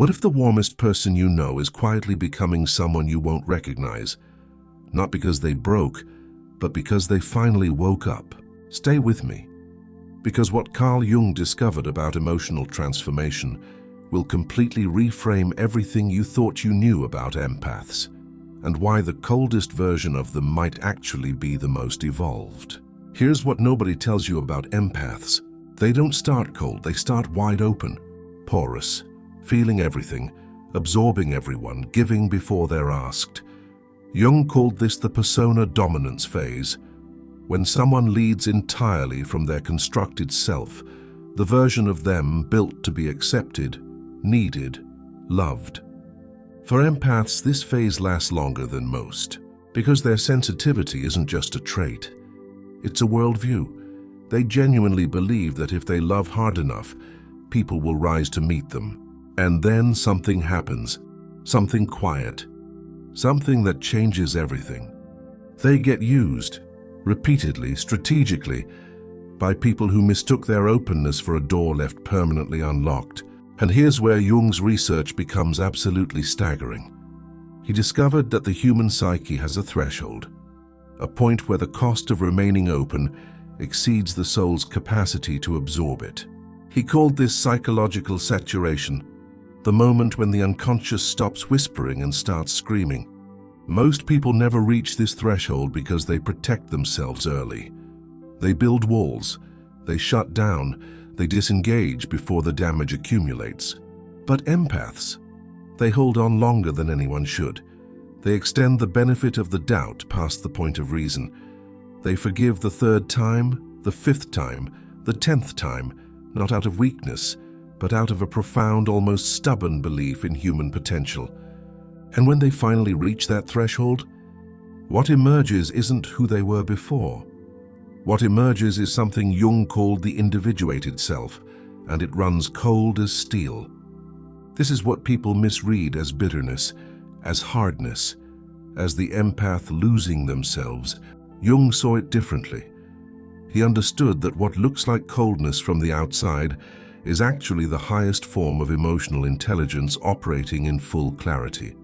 What if the warmest person you know is quietly becoming someone you won't recognize? Not because they broke, but because they finally woke up. Stay with me, because what Carl Jung discovered about emotional transformation will completely reframe everything you thought you knew about empaths, and why the coldest version of them might actually be the most evolved. Here's what nobody tells you about empaths. They don't start cold, they start wide open, porous, feeling everything, absorbing everyone, giving before they're asked. Jung called this the persona dominance phase, when someone leads entirely from their constructed self, the version of them built to be accepted, needed, loved. For empaths, this phase lasts longer than most, because their sensitivity isn't just a trait, it's a worldview. They genuinely believe that if they love hard enough, people will rise to meet them. And then something happens, something quiet, something that changes everything. They get used, repeatedly, strategically, by people who mistook their openness for a door left permanently unlocked. And here's where Jung's research becomes absolutely staggering. He discovered that the human psyche has a threshold, a point where the cost of remaining open exceeds the soul's capacity to absorb it. He called this psychological saturation, the moment when the unconscious stops whispering and starts screaming. Most people never reach this threshold because they protect themselves early. They build walls, they shut down, they disengage before the damage accumulates. But empaths, they hold on longer than anyone should. They extend the benefit of the doubt past the point of reason. They forgive the third time, the fifth time, the 10th time, not out of weakness, but out of a profound, almost stubborn belief in human potential. And when they finally reach that threshold, what emerges isn't who they were before. What emerges is something Jung called the individuated self, and it runs cold as steel. This is what people misread as bitterness, as hardness, as the empath losing themselves. Jung saw it differently. He understood that what looks like coldness from the outside is actually the highest form of emotional intelligence operating in full clarity.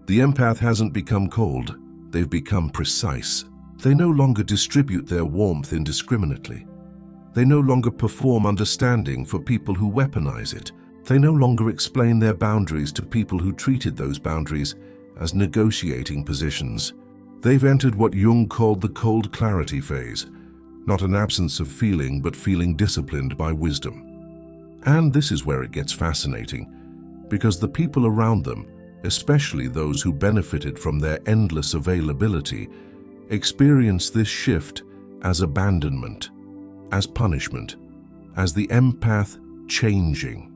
The empath hasn't become cold, they've become precise. They no longer distribute their warmth indiscriminately. They no longer perform understanding for people who weaponize it. They no longer explain their boundaries to people who treated those boundaries as negotiating positions. They've entered what Jung called the cold clarity phase, not an absence of feeling, but feeling disciplined by wisdom. And this is where it gets fascinating, because the people around them, especially those who benefited from their endless availability, experience this shift as abandonment, as punishment, as the empath changing.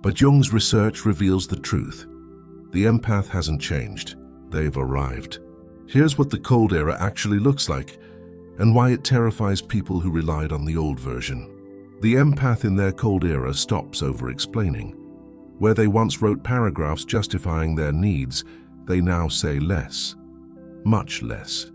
But Jung's research reveals the truth. The empath hasn't changed, they've arrived. Here's what the cold era actually looks like, and why it terrifies people who relied on the old version. The empath in their cold era stops over-explaining. Where they once wrote paragraphs justifying their needs, they now say less, much less.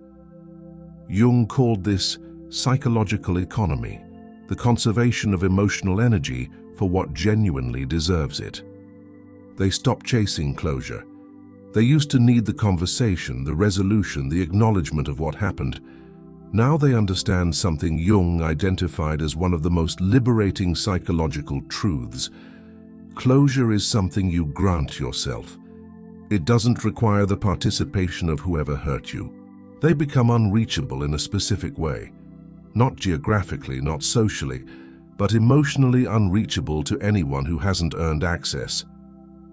Jung called this psychological economy, the conservation of emotional energy for what genuinely deserves it. They stop chasing closure. They used to need the conversation, the resolution, the acknowledgement of what happened. Now they understand something Jung identified as one of the most liberating psychological truths. Closure is something you grant yourself. It doesn't require the participation of whoever hurt you. They become unreachable in a specific way, not geographically, not socially, but emotionally unreachable to anyone who hasn't earned access.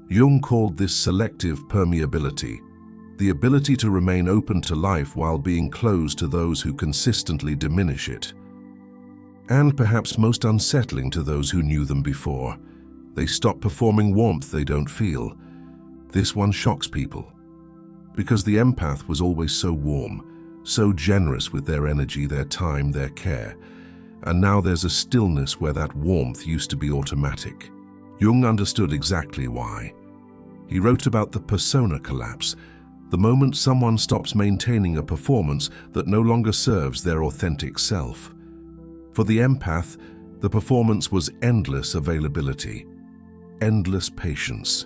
Jung called this selective permeability, the ability to remain open to life while being closed to those who consistently diminish it. And perhaps most unsettling to those who knew them before, they stop performing warmth they don't feel. This one shocks people, because the empath was always so warm, so generous with their energy, their time, their care, and now there's a stillness where that warmth used to be automatic. Jung understood exactly why. He wrote about the persona collapse, the moment someone stops maintaining a performance that no longer serves their authentic self. For the empath, the performance was endless availability, endless patience,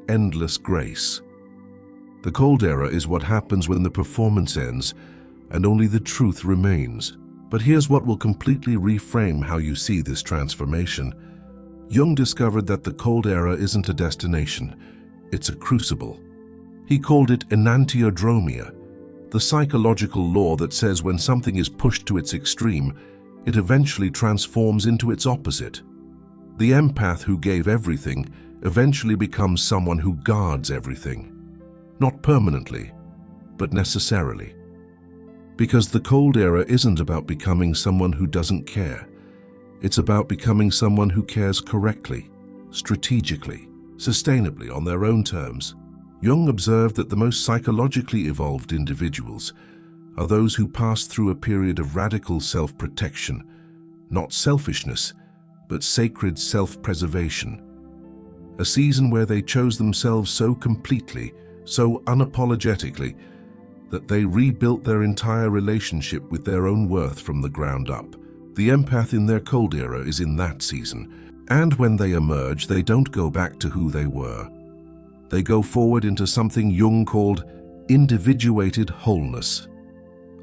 endless grace. The cold era is what happens when the performance ends and only the truth remains. But here's what will completely reframe how you see this transformation. Jung discovered that the cold era isn't a destination, it's a crucible. He called it enantiodromia, the psychological law that says when something is pushed to its extreme, it eventually transforms into its opposite. The empath who gave everything eventually becomes someone who guards everything. Not permanently, but necessarily. Because the cold era isn't about becoming someone who doesn't care. It's about becoming someone who cares correctly, strategically, sustainably on their own terms. Jung observed that the most psychologically evolved individuals are those who pass through a period of radical self-protection, not selfishness, but sacred self-preservation. A season where they chose themselves so completely, so unapologetically, that they rebuilt their entire relationship with their own worth from the ground up. The empath in their cold era is in that season, and when they emerge, they don't go back to who they were. They go forward into something Jung called individuated wholeness.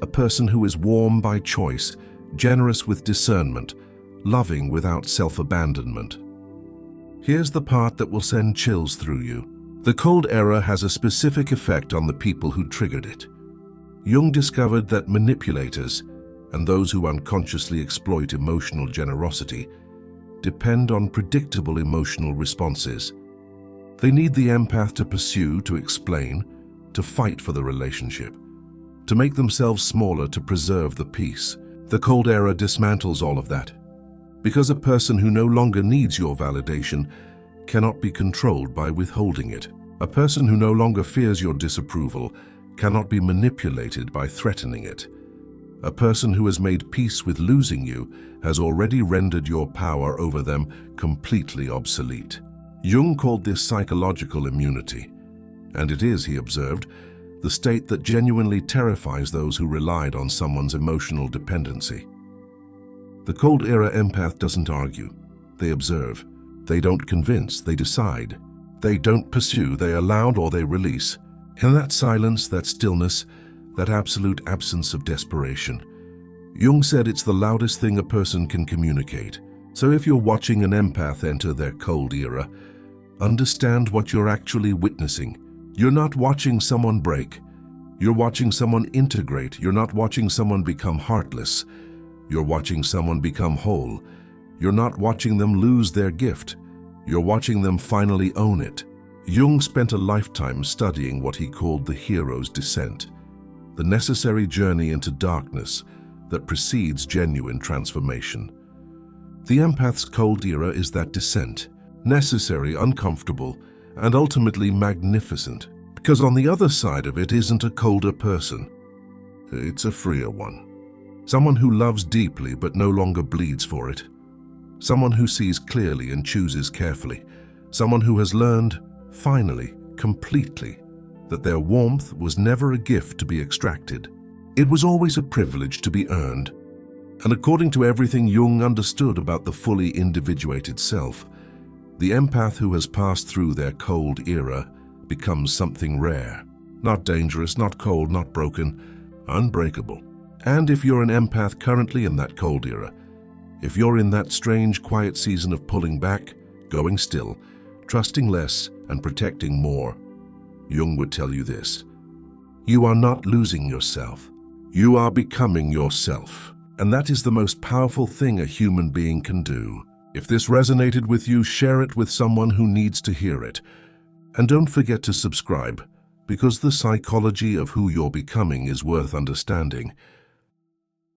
A person who is warm by choice, generous with discernment, loving without self-abandonment. Here's the part that will send chills through you. The cold era has a specific effect on the people who triggered it. Jung discovered that manipulators, and those who unconsciously exploit emotional generosity, depend on predictable emotional responses. They need the empath to pursue, to explain, to fight for the relationship, to make themselves smaller to preserve the peace. The cold era dismantles all of that, because a person who no longer needs your validation cannot be controlled by withholding it. A person who no longer fears your disapproval cannot be manipulated by threatening it. A person who has made peace with losing you has already rendered your power over them completely obsolete. Jung called this psychological immunity, and it is, he observed, the state that genuinely terrifies those who relied on someone's emotional dependency. The cold era empath doesn't argue. They observe. They don't convince, they decide. They don't pursue, they allow or they release. In that silence, that stillness, that absolute absence of desperation, Jung said it's the loudest thing a person can communicate. So if you're watching an empath enter their cold era, understand what you're actually witnessing. You're not watching someone break. You're watching someone integrate. You're not watching someone become heartless. You're watching someone become whole. You're not watching them lose their gift. You're watching them finally own it. Jung spent a lifetime studying what he called the hero's descent, the necessary journey into darkness that precedes genuine transformation. The empath's cold era is that descent, necessary, uncomfortable, and ultimately magnificent, because on the other side of it isn't a colder person. It's a freer one. Someone who loves deeply but no longer bleeds for it. Someone who sees clearly and chooses carefully. Someone who has learned, finally, completely, that their warmth was never a gift to be extracted. It was always a privilege to be earned. And according to everything Jung understood about the fully individuated self, the empath who has passed through their cold era becomes something rare. Not dangerous, not cold, not broken, unbreakable. And if you're an empath currently in that cold era, if you're in that strange, quiet season of pulling back, going still, trusting less, and protecting more, Jung would tell you this: you are not losing yourself. You are becoming yourself. And that is the most powerful thing a human being can do. If this resonated with you, share it with someone who needs to hear it. And don't forget to subscribe, because the psychology of who you're becoming is worth understanding.